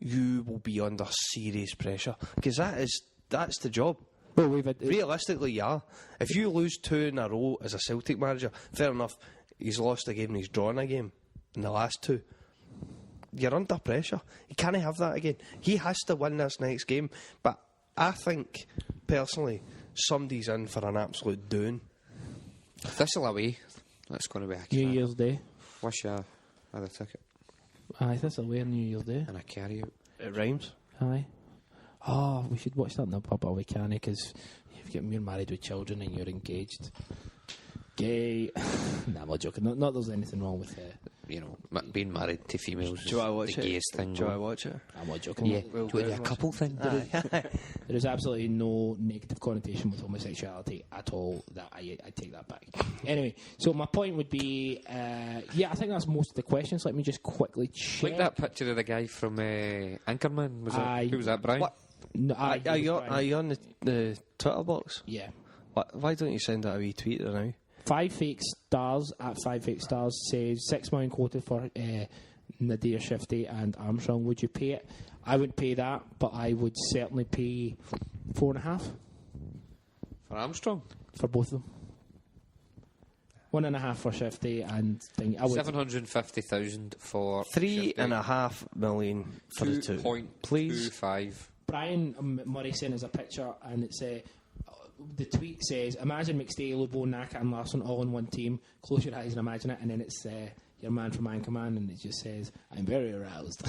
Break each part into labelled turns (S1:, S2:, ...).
S1: you will be under serious pressure, because that's the job.
S2: Well,
S1: realistically, yeah. If you lose 2 in a row as a Celtic manager, fair enough, he's lost a game and he's drawn a game in the last 2. You're under pressure. He can't have that again. He has to win this next game. But I think, personally, somebody's in for an absolute doing.
S3: Thistle away. That's going to be a
S2: New Year's Day.
S3: Wish I had a ticket.
S2: Aye, Thistle away on New Year's Day.
S3: And a carry out.
S1: It rhymes.
S2: Aye. Oh, we should watch that in the pub, or we can, because you're married with children and you're engaged. Gay. Nah, I'm not joking. Not there's anything wrong with
S3: being married to females.
S1: Do I watch
S3: the gayest thing.
S1: Do I watch it?
S2: I'm not joking.
S3: Yeah. Do you do a couple thing?
S2: There is absolutely no negative connotation with homosexuality at all. That I take that back. Anyway, so my point would be, I think that's most of the questions. Let me just quickly check.
S3: Like that picture of the guy from Anchorman. Who was that, Brian?
S1: What? No, are you on the Twitter box?
S2: Yeah.
S1: Why don't you send out a wee tweet now?
S2: 5 fake stars at 5 fake stars says 6 million quoted for Nadir Shifty and Armstrong. Would you pay it? I wouldn't pay that, but I would certainly pay 4.5
S3: for Armstrong,
S2: for both of them. 1.5 for Shifty and thing.
S3: 750,000 for
S1: 3.5 million for the 2. Please.
S3: 2.25.
S2: Brian Murray sent us a picture, and it's the tweet says, imagine McStay, Lobo, Naka and Larsson all in one team. Close your eyes and imagine it. And then it's your man from Anchorman, and it just says, I'm very aroused.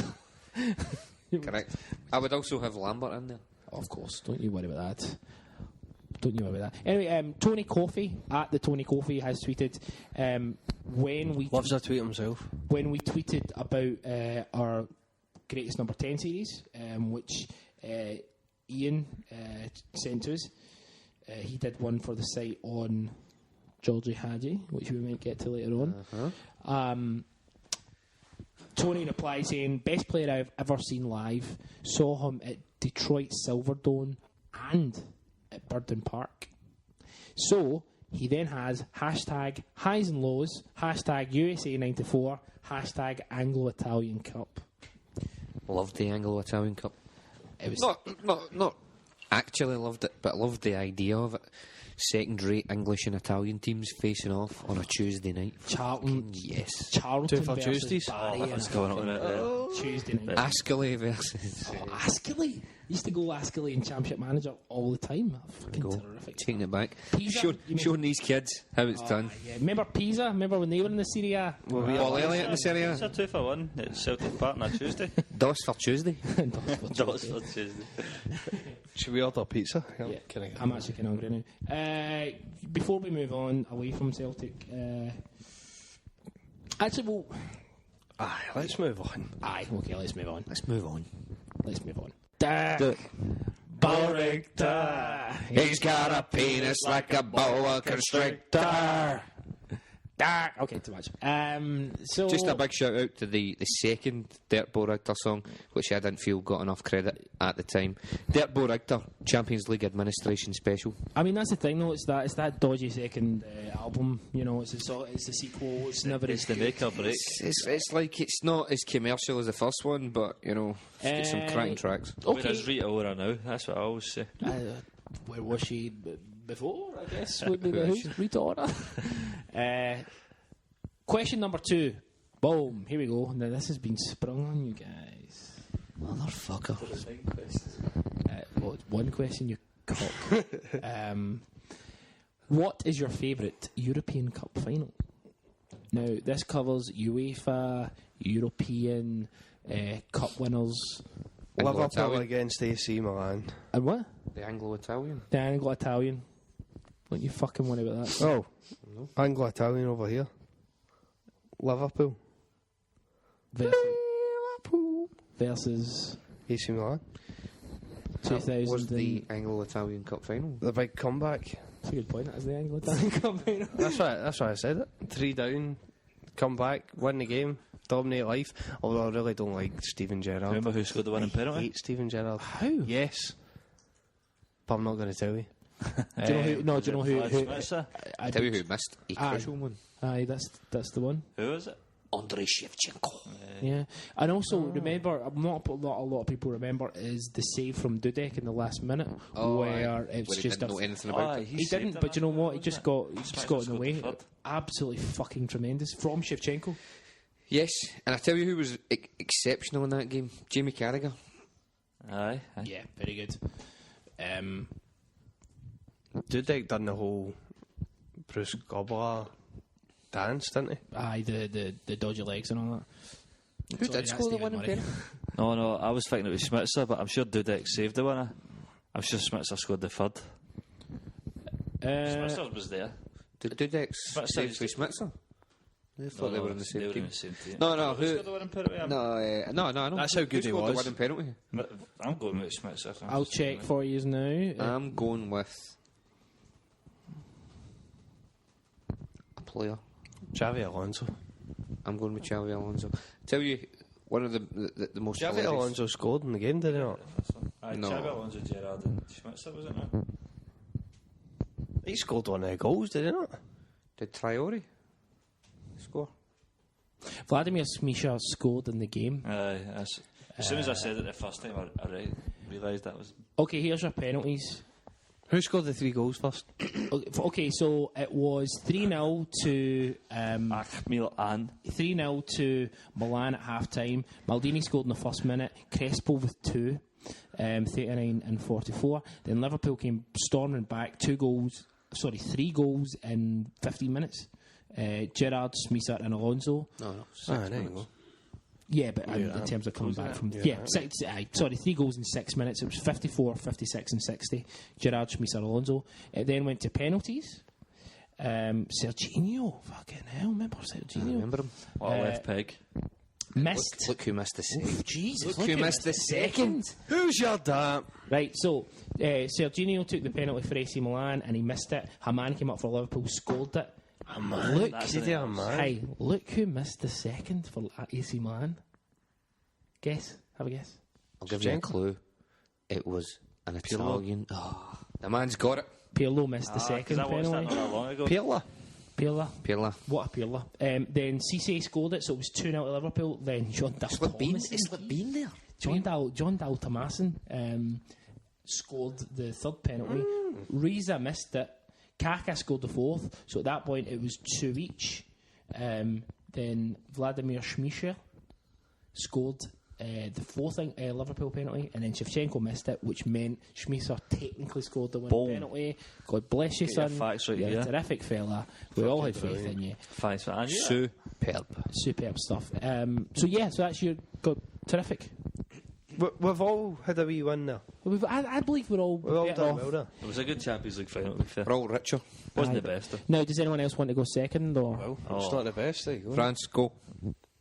S3: Correct. I would also have Lambert in there.
S2: Of course. Don't you worry about that. Anyway, Tony Coffey at the Tony Coffey has tweeted when we
S1: loves a tweet himself.
S2: When we tweeted about our greatest number 10 series, which Ian sent to us. He did one for the site on Georgie Hadji, which we might get to later on. Tony replied saying, best player I've ever seen live. Saw him at Detroit Silverdome and at Burden Park. So he then has hashtag highs and lows, hashtag USA94, hashtag Anglo-Italian Cup.
S3: Loved the Anglo-Italian Cup. It was not actually loved it, but loved the idea of it. Second-rate English and Italian teams facing off on a Tuesday night.
S2: Charlton,
S3: yes.
S2: Charlton
S1: 2 for Tuesdays.
S4: What's going on in it?
S2: Tuesday night.
S3: Ascoli versus.
S2: Ascoli. Used to go Ascoli in Championship Manager all the time. Fucking terrific.
S3: Taking it back.
S2: Pisa,
S3: showing these kids how it's done.
S2: Yeah. Remember Pisa? Remember when they were in the Serie A?
S3: Paul Elliott in the Serie A.
S4: It's a 2 for 1 at Celtic Park on a Tuesday.
S3: DOS for Tuesday.
S4: DOS for Tuesday.
S1: Should we order pizza?
S2: Yeah. I'm actually kind of hungry now. Before we move on away from Celtic,
S1: let's move on.
S2: Okay, let's move on.
S3: Let's move on.
S2: Boring.
S3: He's got a penis like a boa constrictor.
S2: Okay, too much. So
S3: just a big shout out to the second Dirtbo Richter song, which I didn't feel got enough credit at the time. Dirtbo Richter Champions League Administration Special.
S2: I mean, that's the thing, though. It's that dodgy second album. You know, it's the sequel. It's never.
S4: It's the make or break.
S3: It's like it's not as commercial as the first one, but you know, it's got some cracking tracks.
S2: Okay.
S4: Whereas Rita Ora now? That's what I always say.
S2: Where was she before? I guess would be the Rita Ora. Question number 2. Boom. Here we go. Now this has been sprung on you guys.
S3: Motherfucker.
S2: One question, you cock. What is your favourite European Cup final? Now this covers UEFA, European Cup winners.
S1: Liverpool against AC Milan.
S2: And what?
S3: The Anglo-Italian.
S2: The Anglo-Italian. Don't you fucking worry about that.
S1: Oh, no. Anglo-Italian over here. Liverpool versus AC Milan.
S2: 2000
S3: was the Anglo-Italian Cup final.
S1: The big comeback.
S2: That's a good point. That is the Anglo-Italian Cup final.
S1: That's why I said it. 3 down, come back, win the game, dominate life. Although I really don't like Steven Gerrard.
S4: Remember who scored the winning penalty?
S1: I hate Steven Gerrard.
S2: How?
S1: Yes, but I'm not going to tell you.
S2: Do you know who? No, do you know who?
S3: I tell you who missed a crucial one.
S2: Aye, that's the one.
S4: Who was it?
S3: Andrei Shevchenko.
S2: Yeah, and also remember, not a lot of people remember is the save from Dudek in the last minute, where it's
S3: Where he
S2: just
S3: didn't know anything about it.
S2: he didn't, but you know what? He just got in the way. Absolutely fucking tremendous from Shevchenko.
S3: Yes, and I tell you who was exceptional in that game, Jamie Carragher.
S4: Aye.
S2: Yeah, very good.
S1: Dudek done the whole Bruce Gobbler dance, didn't he?
S2: Aye, the dodgy legs and all that.
S3: Who
S2: Sorry,
S3: did
S2: that's
S3: score the
S2: David
S3: winning
S2: Murray.
S3: penalty?
S4: No, I was thinking it was Schmitzer, but I'm sure Dudek saved the winner. I'm sure Schmitzer scored the third. Schmitzer was there.
S3: Did Dudek
S4: But
S3: save
S4: so-
S3: for Schmitzer? I thought they were in the same team.
S4: team.
S3: No,
S4: Who
S3: who?
S4: scored the winning penalty?
S3: No.
S1: That's how good
S3: Who
S1: he
S3: scored
S1: was.
S3: the winning penalty?
S4: I'm going with Schmitzer.
S2: I'll check for you now.
S3: I'm going with a player.
S1: Xavi Alonso.
S3: I'm going with Xavi Alonso. Tell you, one of the most
S1: Xavi
S3: hilarious-
S1: Alonso scored in the game, did he not?
S3: No.
S4: Xavi Alonso, Gerrard and Schmitzer, was it not?
S1: He scored one of the goals, did he not?
S3: Did Traore score?
S2: Vladimir Smisha scored in the game.
S4: As soon as I said it the first time, I realised that was...
S2: Okay, here's your penalties.
S1: Who scored the 3 goals first?
S2: Okay, so it was 3-0 to
S4: Milan.
S2: 3-0 to Milan at half time. Maldini scored in the first minute. Crespo with 2, 39 and 44. Then Liverpool came storming back. 3 goals in 15 minutes. Gerrard, Smisser and Alonso.
S3: No.
S1: There you go.
S2: Yeah, but in terms of coming back from... Yeah, 3 goals in 6 minutes. It was 54, 56 and 60. Gerrard, Smisser, Alonso. It then went to penalties. Serginho. Fucking hell, remember Serginho?
S3: I remember him.
S4: What a left peg.
S2: Missed.
S3: Look who missed the save.
S2: Jesus,
S3: Look who missed the second.
S1: Who's your dad?
S2: Right, so Serginho took the penalty for AC Milan and he missed it. Haman came up for Liverpool, scored it. Look, hey, look who missed the second for AC Milan. Guess, have a guess.
S3: I'll give you a clue. It was an Italian. Oh, the man's got it.
S2: Pirlo missed the second
S4: I watched that
S2: penalty.
S4: not that long ago.
S2: Pirlo.
S3: What
S2: a Pirlo. Then Cisse scored it, so it was 2-0 to Liverpool. Then John Dal
S3: been there.
S2: John Dal Tomasin scored the third penalty. Riza missed it. Kaka scored the fourth. So at that point it was 2 each. Then Vladimir Smisha scored the fourth Liverpool penalty, and then Shevchenko missed it, which meant Smisha technically scored the winning penalty. God bless you,
S4: Get your
S2: son.
S4: facts right
S2: You're
S4: here.
S2: a terrific fella. We all had faith in you.
S4: Thanks for that.
S2: Superb stuff. So that's your terrific.
S1: We've all had a wee win there.
S2: I believe we're all
S1: We've all
S2: better
S1: done
S2: off.
S1: well there.
S4: It was a good Champions League final, to be fair.
S3: We're all richer.
S4: Wasn't the best, though.
S2: Now, does anyone else want to go second? Or
S1: It's not the best, there you go.
S3: France, go.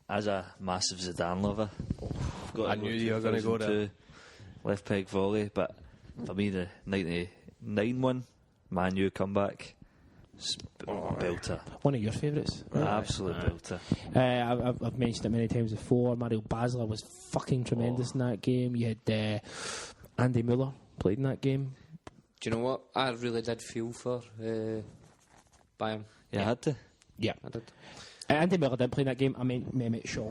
S4: As a massive Zidane lover, I've got
S1: I
S4: to
S1: knew
S4: go
S1: you were gonna go
S4: 2002 left peg volley, but for me, the 99 one, Man U comeback, belter.
S2: one of your favourites?
S4: Absolute belter.
S2: I've mentioned it many times before. Mario Basler was fucking tremendous in that game. You had Andy Muller played in that game.
S3: Do you know what? I really did feel for Bayern.
S4: Yeah, I had to.
S2: Yeah.
S3: I did.
S2: Andy Miller didn't play in that game. I meant Mehmet Shaw.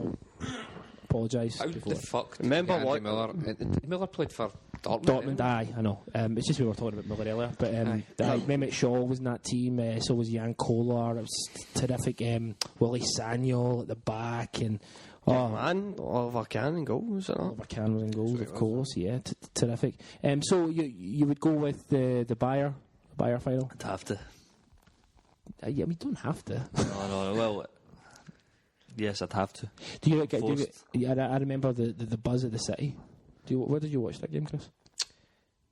S2: Apologise.
S3: How
S2: before.
S3: the fuck did
S1: Remember
S3: Andy
S1: what-
S3: Miller? Miller played for Dortmund.
S2: Dortmund, aye, I know. It's just we were talking about Miller earlier, but Mehmet Shaw was in that team. So was Jan Kolar. It was terrific. Willie Sagnol at the back, and
S1: Man, Oliver Kahn in goal, was it not?
S2: Oliver Kahn was in goals, of course. Yeah, terrific. So you would go with the Bayer final?
S4: I'd have to.
S2: Yeah, we don't have to.
S4: No, well, yes, I'd have to.
S2: Do you? I remember the buzz at the City. Where did you watch that game, Chris?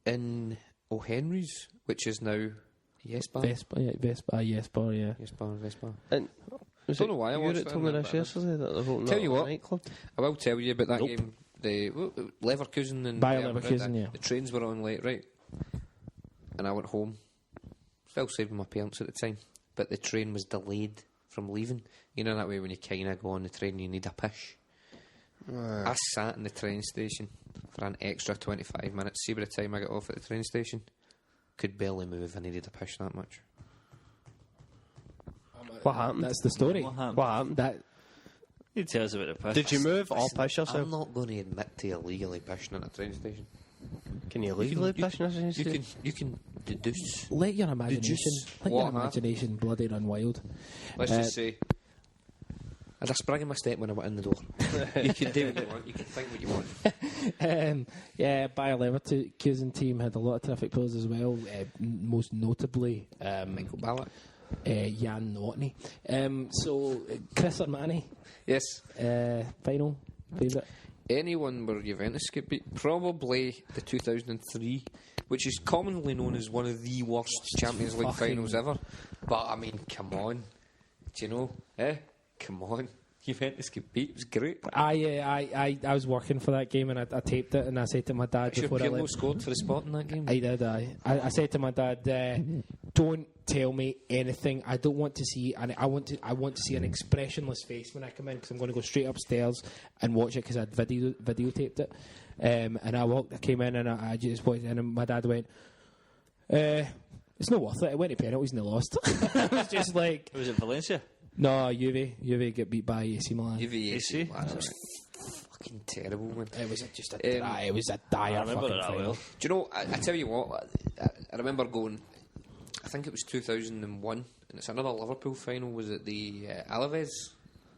S3: In O'Henry's, which is now Yes Bar.
S2: Vespa, Yes Bar, yeah.
S3: Yes Bar.
S1: And
S3: I don't know why I
S1: you
S3: watched
S1: that
S3: it.
S1: told me this yesterday that they're voting
S3: Tell you what,
S1: nightclub.
S3: I will tell you about that game. The Leverkusen and
S2: Bayer Leverkusen, yeah.
S3: The trains were on late, right? And I went home. Still saving my parents at the time, but the train was delayed from leaving. You know that way when you kind of go on the train, you need a push. I sat in the train station for an extra 25 minutes. See, by the time I got off at the train station, could barely move. I needed a push that much.
S1: What happened?
S2: That's the story.
S4: What happened?
S1: What happened?
S2: That
S4: You tell us about the piss.
S1: Did you move or piss
S3: I'm
S1: yourself?
S3: not going to admit to illegally pissing at a train station.
S1: Can you legally piss in a train station?
S3: You can deduce.
S2: Let your imagination,
S3: What
S2: bloody run wild.
S3: Let's just say, I'd have sprung in my step when I went in the door. You can do what you want. You can think what you want.
S2: Yeah, Bayer Leverkusen team had a lot of terrific players as well. Most notably,
S3: Michael Ballack.
S2: Jan Notney. So, Chris Sermanni,
S3: Yes.
S2: final favourite.
S3: Anyone where Juventus could beat? Probably the 2003, which is commonly known as one of the worst Champions League finals ever. But, I mean, come on. Do you know? Come on. Juventus could beat. It was great.
S2: I was working for that game and I taped it and I said to my dad before I left.
S3: Scored for the spot in that game.
S2: I did. I said to my dad, "Don't tell me anything. I don't want to see, and I want to see an expressionless face when I come in because I'm going to go straight upstairs and watch it because I'd videotaped it." And I came in and I just watched it, and my dad went, "It's not worth it. It went to penalties and they lost." I was just like,
S4: Was it Valencia?
S2: "No, Juve get beat by AC Milan."
S3: AC. That was fucking terrible, man.
S2: It was just a it was a dire
S4: I remember
S2: fucking
S4: that
S2: final.
S4: well.
S3: Do you know, I tell you what, I remember going, I think it was 2001, and it's another Liverpool final. Was it the Alaves?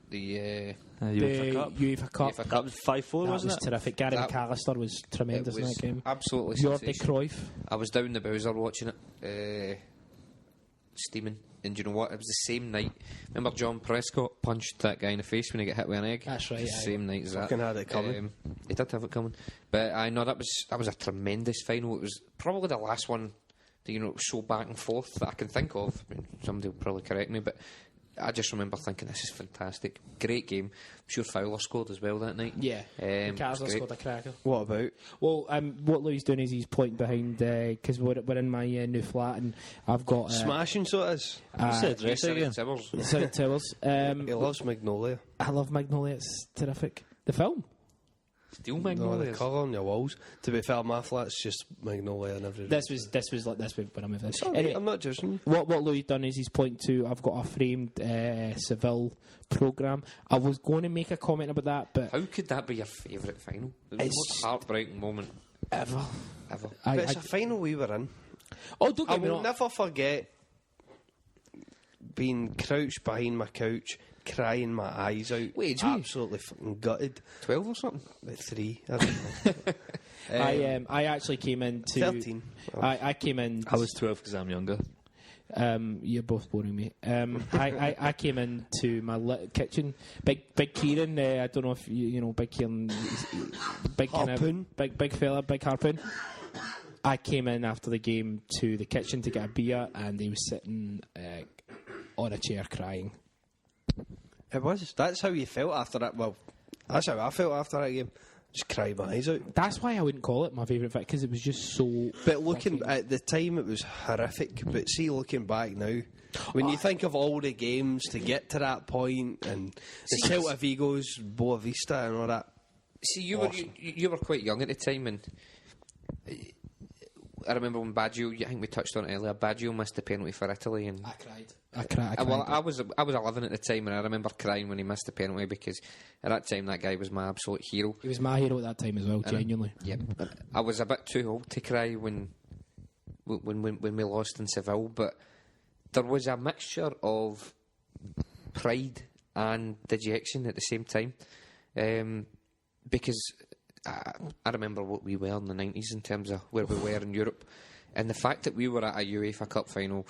S3: The
S4: UEFA Cup.
S2: UEFA Cup.
S3: UEFA
S4: That was 5-4,
S2: That
S4: wasn't
S2: was
S4: it?
S2: terrific. Gary
S3: That-
S2: McAllister was tremendous in that game.
S3: absolutely
S2: Jordi
S3: sensational.
S2: Cruyff.
S3: I was down the Bowser watching it, steaming. And do you know what? It was the same night. Remember John Prescott punched that guy in the face when he got hit with an egg?
S2: That's right,
S3: The
S2: aye.
S3: same night as that.
S1: Fucking had it coming.
S3: He did have it coming. But I know that was a tremendous final. It was probably the last one that, you know, was so back and forth that I can think of. I mean, somebody will probably correct me, but I just remember thinking, this is fantastic. Great game. I'm sure Fowler scored as well that night.
S2: Yeah,
S3: it was
S2: McAllister
S3: great.
S2: scored a cracker.
S1: What about?
S2: Well, what Louis doing is he's pointing behind because we're in my new flat and I've got
S1: Smashing, so it is.
S4: What's the address
S3: Celtic
S4: again?
S3: Towers.
S2: Celtic Towers.
S1: He loves Magnolia.
S2: I love Magnolia. It's terrific. The film.
S3: Steel
S1: No, the
S3: Magnolias.
S1: colour on your walls. To be fair, my flat's just Magnolia and everything.
S2: This was like this when I moved in.
S1: Sorry,
S2: Anyway,
S1: I'm not judging you.
S2: what Louis done is he's pointing to. I've got a framed Seville programme. I was going to make a comment about that, but
S3: How could that be your favourite final? It was the
S2: It's-
S3: most heartbreaking moment
S2: ever.
S3: ever.
S1: But it's a final we were in.
S2: Oh, don't
S1: I
S2: get me
S1: will
S2: wrong.
S1: never forget being crouched behind my couch, crying my eyes out.
S3: Wait, did you?
S1: absolutely fucking gutted.
S3: 12 or something?
S1: About 3, I don't know.
S2: I actually came into
S1: 13.
S2: I came in.
S4: I was 12 because I'm younger.
S2: You're both boring me. I came into my kitchen. Big Kieran. I don't know if you know Big Kieran. Big kind
S1: Harpoon.
S2: of big fella. Big harpoon. I came in after the game to the kitchen to get a beer, and he was sitting on a chair crying.
S1: It was. That's how you felt after that. Well, that's how I felt after that game. Just cried my eyes out.
S2: That's why I wouldn't call it my favourite fight because it was just so.
S1: But looking at the time, it was horrific. But see, looking back now, when you think of all the games to get to that point, and the
S3: See,
S1: Celta Vigos, Boa Vista, and all that.
S3: See, you
S1: Awesome.
S3: were quite young at the time, and I remember when Baggio, I think we touched on it earlier, Baggio missed the penalty for Italy, and
S2: I cried. I cried.
S3: well, I was 11 at the time, and I remember crying when he missed the penalty because at that time that guy was my absolute hero.
S2: He was my hero at that time as well. Genuinely.
S3: Yep. I was a bit too old to cry when we lost in Seville, but there was a mixture of pride and dejection at the same time, because I remember what we were in the 90s in terms of where we were in Europe, and the fact that we were at a UEFA Cup final,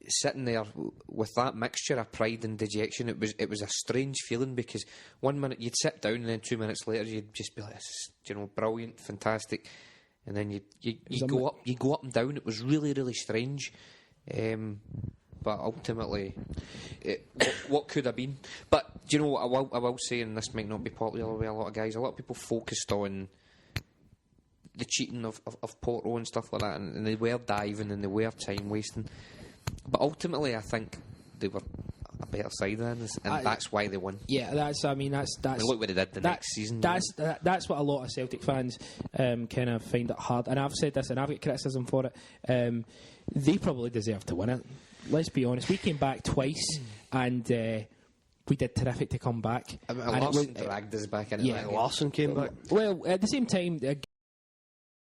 S3: sitting there with that mixture of pride and dejection, it was a strange feeling because 1 minute you'd sit down and then 2 minutes later you'd just be like, this is, you know, brilliant, fantastic, and then you go up and down. It was really, really strange, but ultimately what could have been. But do you know what I will say, and this might not be popular with a lot of guys, a lot of people focused on the cheating of Porto and stuff like that, and they were diving and they were time wasting. But ultimately, I think they were a better side than us, and that's why they won.
S2: Yeah, that's. I mean, that's.
S3: I mean, look what they did the next season.
S2: That's what a lot of Celtic fans kind of find it hard, and I've said this, and I've got criticism for it. They probably deserve to win it. Let's be honest. We came back twice, and we did terrific to come back.
S3: I mean, Larson dragged us back in.
S1: Yeah, Larson came back.
S2: Well, at the same time,